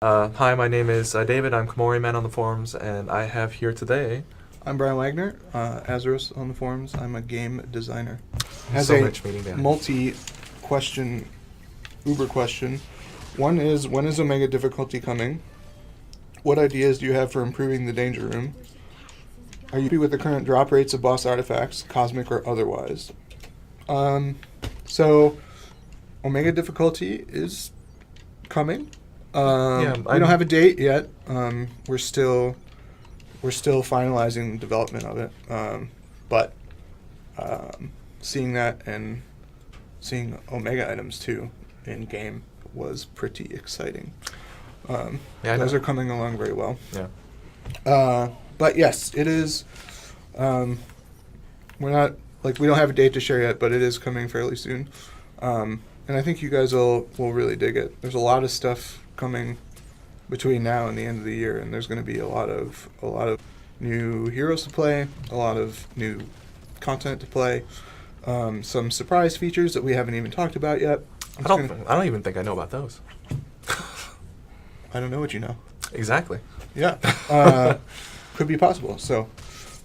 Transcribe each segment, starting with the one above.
Hi, my name is David. I'm Komori Man on the forums, and I have here today. I'm Brian Wagner, Azeros on the forums. I'm a game designer. Has So a much meeting down. multi-question, uber question. One is, when is Omega difficulty coming? What ideas do you have for improving the danger room? Are you happy with the current drop rates of boss artifacts, cosmic or otherwise? So, Omega difficulty is coming. We don't have a date yet. We're still finalizing the development of it. But seeing that and seeing Omega items too in game was pretty exciting. Those are coming along very well. Yeah. But yes, it is. We're not we don't have a date to share yet, but it is coming fairly soon. And I think you guys will really dig it. There's a lot of stuff coming between now and the end of the year, and there's going to be a lot of new heroes to play, a lot of new content to play, some surprise features that we haven't even talked about yet. I don't even think I know about those. I don't know what you know. Exactly. Yeah. Could be possible. So,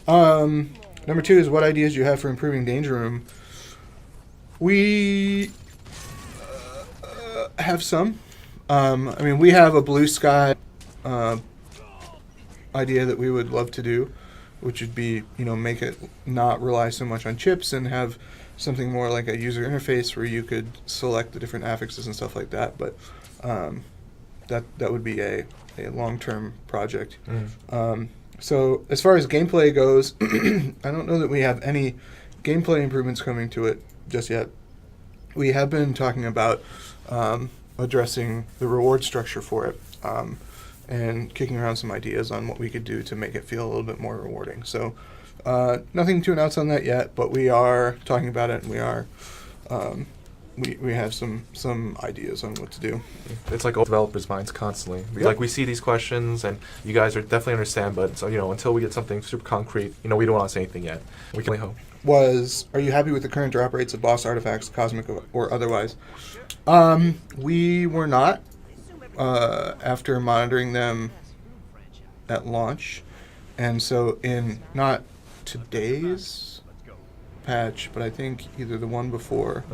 number 2 is, what ideas do you have for improving Danger Room? We have some. We have a blue sky idea that we would love to do, which would be, make it not rely so much on chips and have something more like a user interface where you could select the different affixes and stuff like that. But that would be a long-term project. So as far as gameplay goes, I don't know that we have any gameplay improvements coming to it just yet. We have been talking about addressing the reward structure for it, and kicking around some ideas on what we could do to make it feel a little bit more rewarding. So nothing to announce on that yet, but we are talking about it, and we are we have some ideas on what to do. It's like developers' minds constantly. We see these questions, and you guys are definitely understand, but until we get something super concrete, we don't want to say anything yet. We can only hope. Are you happy with the current drop rates of boss artifacts, cosmic or otherwise? We were not, after monitoring them at launch. And so in not today's patch, but I think either the one before,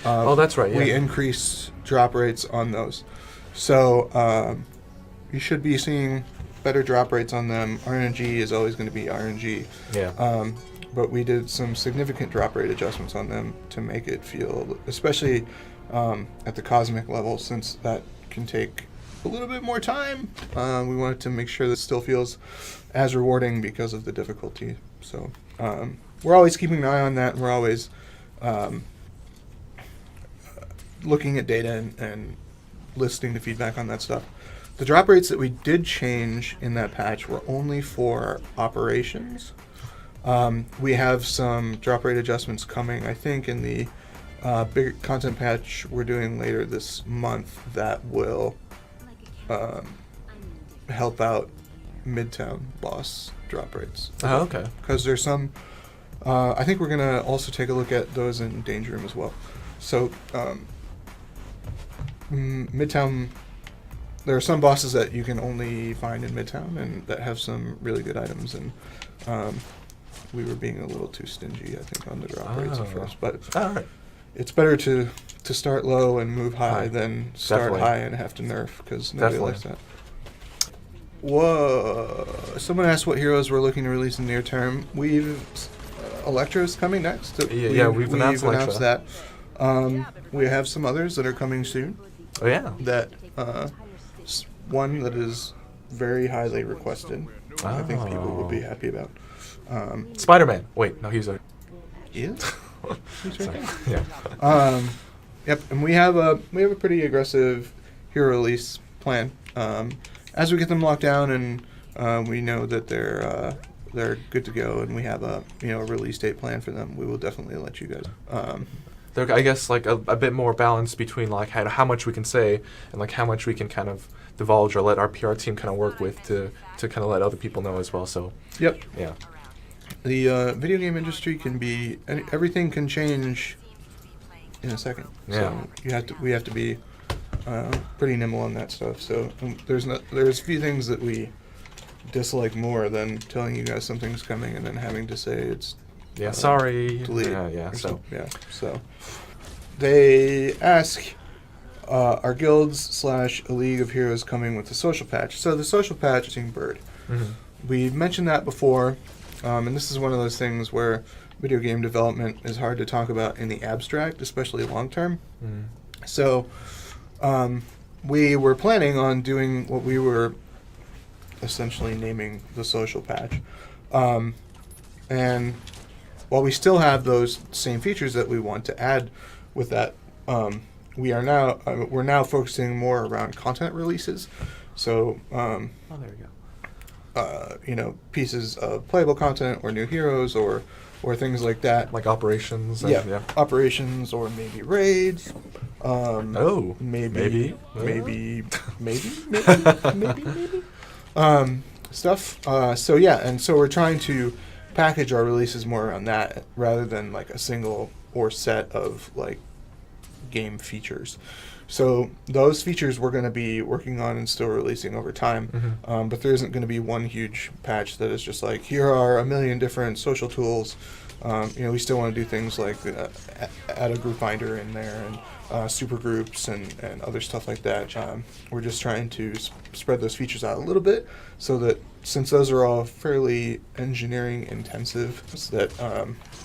that's right. Yeah. We increased drop rates on those. So you should be seeing better drop rates on them. RNG is always going to be RNG. Yeah. But we did some significant drop rate adjustments on them to make it feel, especially at the cosmic level, since that can take a little bit more time. We wanted to make sure that it still feels as rewarding because of the difficulty. So we're always keeping an eye on that, and we're always looking at data and listening to feedback on that stuff. The drop rates that we did change in that patch were only for operations. We have some drop rate adjustments coming, I think, in the big content patch we're doing later this month that will help out Midtown boss drop rates. Oh, okay. Because there's some, I think we're going to also take a look at those in Danger Room as well. So, Midtown, there are some bosses that you can only find in Midtown and that have some really good items, and we were being a little too stingy, I think, on the drop rates at first. But it's better to start low and move high than start high and have to nerf, because nobody likes that. Whoa! Someone asked what heroes we're looking to release in the near term. Electra's coming next. We've announced that. We have some others that are coming soon. Oh yeah. That one that is very highly requested. I think people will be happy about. Spider-Man. Wait, no, he's a... He is? He's right there. Yeah. Yep, and we have a pretty aggressive hero release plan. As we get them locked down and we know that they're good to go, and we have a release date plan for them, we will definitely let you guys. They're, I guess, like a bit more balance between like how much we can say and like how much we can kind of divulge or let our PR team kind of work with to kind of let other people know as well. So yep. Yeah. The video game industry can be, everything can change in a second. Yeah. So we have to be pretty nimble on that stuff. So there's a few things that we dislike more than telling you guys something's coming and then having to say it's sorry. delete. Yeah. So they ask, are guilds / a League of Heroes coming with the social patch? So the social patch is Bird. We've mentioned that before, and this is one of those things where video game development is hard to talk about in the abstract, especially long term. So we were planning on doing what we were essentially naming the social patch. And while we still have those same features that we want to add with that, we're now focusing more around content releases. So there we go. pieces of playable content or new heroes or things like that. Like operations. Operations or maybe raids. Maybe. Stuff. So we're trying to package our releases more around that rather than like a single or set of like game features. So those features we're going to be working on and still releasing over time. But there isn't going to be one huge patch that is just like, here are a million different social tools. We still want to do things like add a group finder in there and super groups and other stuff like that. We're just trying to spread those features out a little bit so that since those are all fairly engineering intensive, so that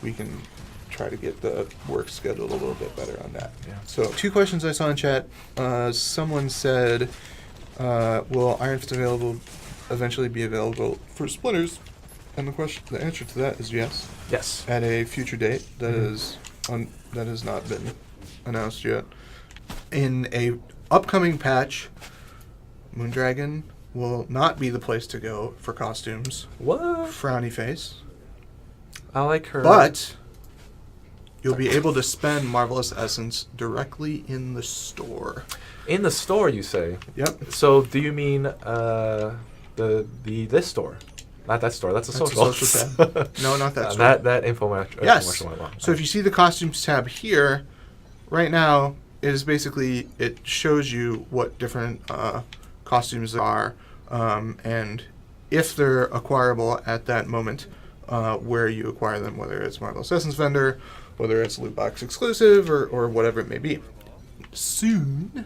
we can try to get the work scheduled a little bit better on that. Yeah. So 2 questions I saw in chat. Someone said, will Iron Fist eventually be available for splinters? And the answer to that is yes. Yes. At a future date that that has not been announced yet. In a upcoming patch, Moondragon will not be the place to go for costumes. What? Frowny face. I like her. But you'll be able to spend Marvelous Essence directly in the store. In the store, you say? Yep. So do you mean this store? Not that store. That's a social. tab. No, not that store. That infomercial. Yes. So if you see the costumes tab here, right now it is basically, it shows you what different costumes there are, and if they're acquirable at that moment, where you acquire them, whether it's Marvelous Essence vendor, whether it's loot box exclusive, or whatever it may be. Soon,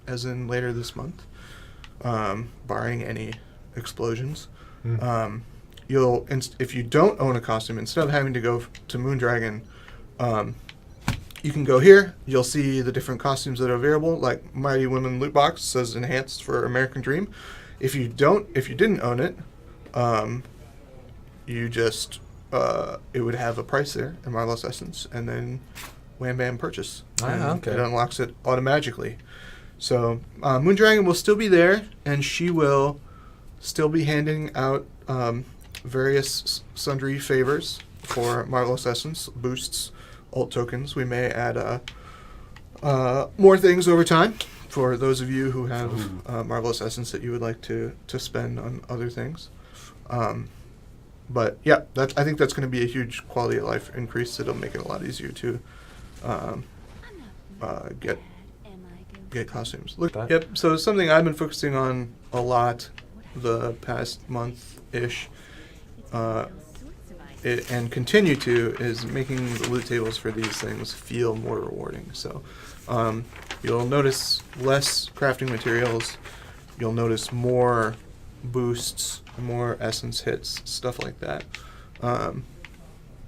as in later this month, barring any explosions, you'll if you don't own a costume, instead of having to go to Moondragon, you can go here. You'll see the different costumes that are available. Like Mighty Women loot box says enhanced for American Dream. If you didn't own it, you just it would have a price there in Marvelous Essence, and then wham bam purchase. Okay. It unlocks it automatically. So Moondragon will still be there, and she will still be handing out various sundry favors for Marvelous Essence, boosts, alt tokens. We may add more things over time for those of you who have Marvelous Essence that you would like to spend on other things. But yeah, I think that's going to be a huge quality of life increase. It'll make it a lot easier to get costumes. Yep. So something I've been focusing on a lot the past month-ish, and continue to, is making the loot tables for these things feel more rewarding. So you'll notice less crafting materials. You'll notice more boosts, more essence hits, stuff like that.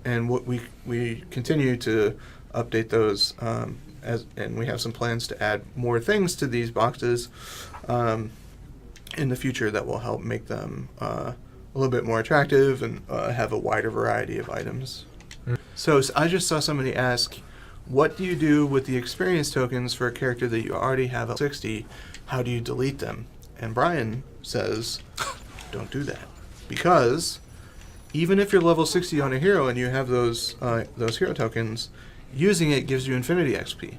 And what we continue to update those, and we have some plans to add more things to these boxes in the future that will help make them a little bit more attractive and have a wider variety of items. So I just saw somebody ask, what do you do with the experience tokens for a character that you already have at 60? How do you delete them? And Brian says, don't do that. Because even if you're level 60 on a hero and you have those hero tokens, using it gives you infinity XP.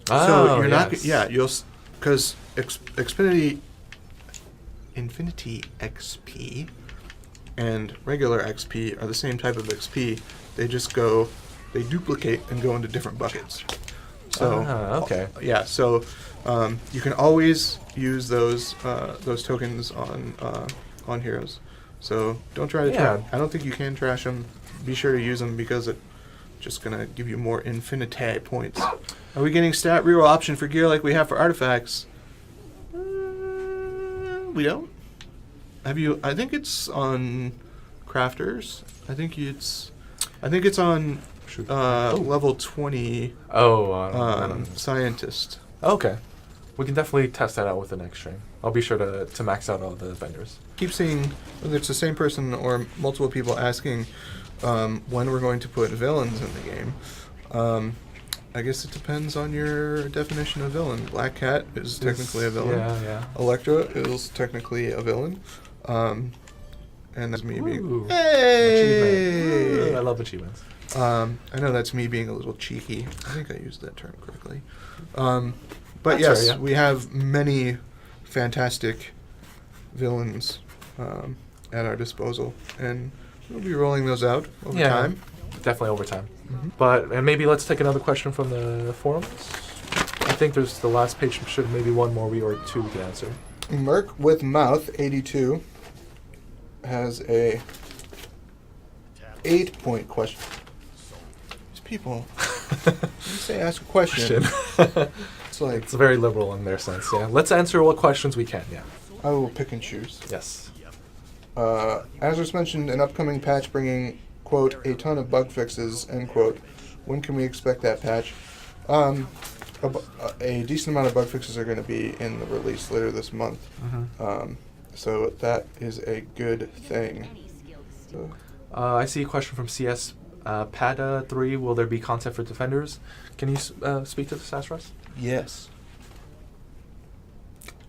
So you're not, because Infinity XP and regular XP are the same type of XP. They just they duplicate and go into different buckets. So okay. So You can always use those tokens on heroes. So don't try to Yeah. I don't think you can trash them. Be sure to use them because it's just gonna give you more infinite points. Are we getting stat reroll option for gear like we have for artifacts? We don't. Have you? I think it's on crafters. I think it's on Shoot. level 20 I don't know. scientist. Okay. We can definitely test that out with the next stream. I'll be sure to max out all the vendors. Keep seeing whether it's the same person or multiple people asking when we're going to put villains in the game. I guess it depends on your definition of villain. Black Cat is technically a villain. Yeah. Electra is technically a villain. And that's me Ooh. being... Achievement. Hey! Ooh, I love achievements. I know that's me being a little cheeky. I think I used that term correctly. But That's yes, fair, yeah. we have many fantastic villains at our disposal, and we'll be rolling those out over time. Definitely over time. Mhm. And maybe let's take another question from the forums. I think there's the last page should maybe one more or two we can answer. Merc with Mouth 82 has a 8-point question. These people, when you say ask a question, it's like It's very liberal in their sense, yeah. Let's answer what questions we can, yeah. I will pick and choose. Yes. As was mentioned, an upcoming patch bringing, quote, a ton of bug fixes, end quote. When can we expect that patch? A decent amount of bug fixes are going to be in the release later this month. So that is a good thing. So, I see a question from CS Pada 3. Will there be content for defenders? Can you speak to this, Astros? yes.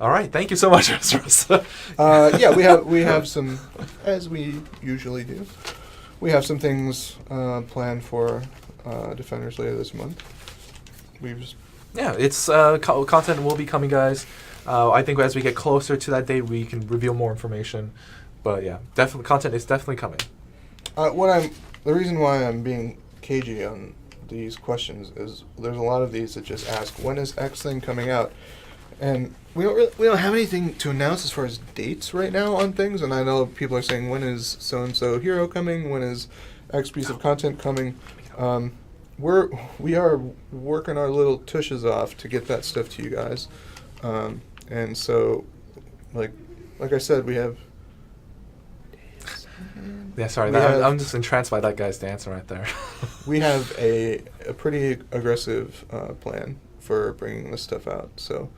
All right. Thank you so much, Astros. Yeah, we have some, as we usually do. We have some things planned for defenders later this month. We've just Yeah, it's content will be coming, guys. I think as we get closer to that date, we can reveal more information. But yeah, definitely content is definitely coming. The reason why I'm being cagey on these questions is there's a lot of these that just ask when is X thing coming out, and we don't have anything to announce as far as dates right now on things. And I know people are saying when is so and so hero coming, when is X piece of content coming. We are working our little tushes off to get that stuff to you guys, and so like I said, we have. Yeah, sorry. We have- I'm just entranced by that guy's dancing right there. We have a pretty aggressive plan for bringing this stuff out. So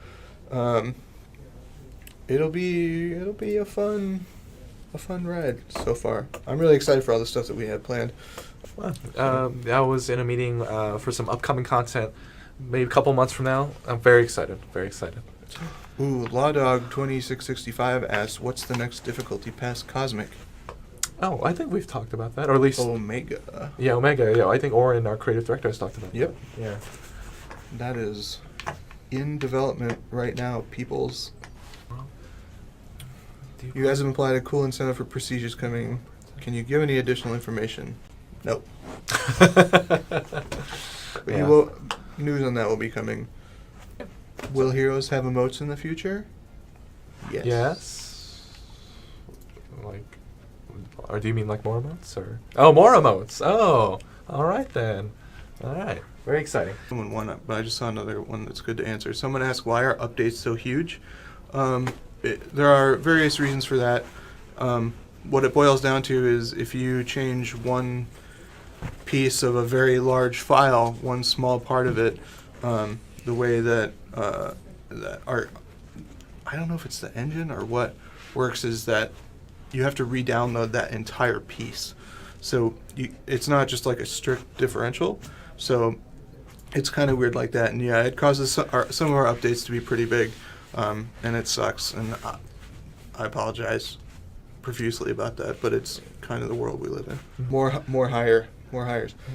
it'll be a fun ride so far. I'm really excited for all the stuff that we have planned. I was in a meeting for some upcoming content, maybe a couple months from now. I'm very excited. Very excited. Ooh, Lawdog 2665 asks, "What's the next difficulty past Cosmic?" Oh, I think we've talked about that, or at least Omega. yeah, Omega. Yeah, I think Oren, our creative director, has talked about Yep. that. Yeah. That is in development right now, peoples. You guys have implied a cool incentive for procedures coming. Can you give any additional information? Nope. But Yeah. news on that will be coming. Will heroes have emotes in the future? Yes. Yes. Like, or do you mean like more emotes, or? Oh, more emotes. Oh, all right then. All right. Very exciting. Someone won it, but I just saw another one that's good to answer. Someone asked, why are updates so huge? There are various reasons for that. What it boils down to is if you change one piece of a very large file, one small part of it, the way that I don't know if it's the engine or what works is that you have to re-download that entire piece. So it's not just like a strict differential. So it's kind of weird like that. And yeah, it causes some of our updates to be pretty big. And it sucks. And I apologize profusely about that, but it's kind of the world we live in. More hires.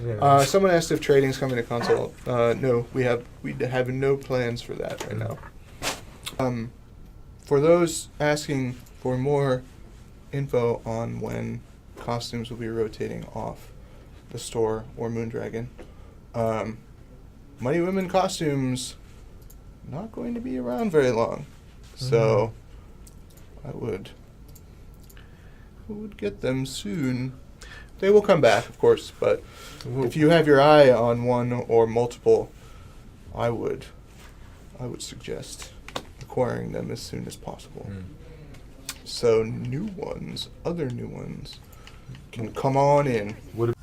Yeah. Someone asked if trading's coming to console. No, we have no plans for that right now. For those asking for more info on when costumes will be rotating off the store or Moondragon, Mighty Women costumes not going to be around very long. So I would get them soon. They will come back, of course, but if you have your eye on one or multiple, I would suggest acquiring them as soon as possible. So other new ones can come on in. Would